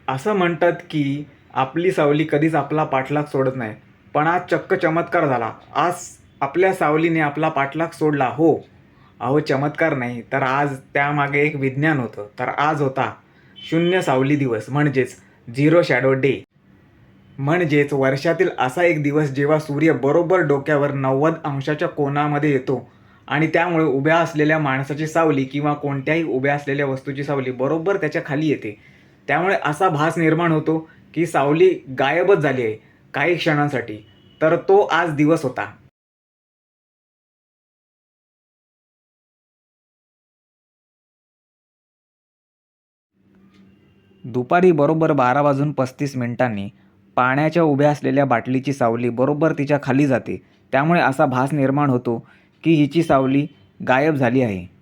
असं म्हणतात की आपली सावली कधीच आपला पाठलाग सोडत नाही. पण आज चक्क चमत्कार झाला. आज आपल्या सावलीने आपला पाठलाग सोडला. हो, अहो चमत्कार नाही, तर आज त्यामागे एक विज्ञान होतं. तर आज होता शून्य सावली दिवस, म्हणजेच झिरो शॅडो डे. म्हणजेच वर्षातील असा एक दिवस जेव्हा सूर्य बरोबर डोक्यावर 90 अंशाच्या कोनामध्ये येतो आणि त्यामुळे उभ्या असलेल्या माणसाची सावली किंवा कोणत्याही उभ्या असलेल्या वस्तूची सावली बरोबर त्याच्या खाली येते. त्यामुळे असा भास निर्माण होतो की सावली गायबच झाली आहे काही क्षणांसाठी. तर तो आज दिवस होता. दुपारी बरोबर 12 वाजून 35 मिनिटांनी पाण्याच्या उभ्या असलेल्या बाटलीची सावली बरोबर तिच्या खाली जाते. त्यामुळे असा भास निर्माण होतो की हिची सावली गायब झाली आहे.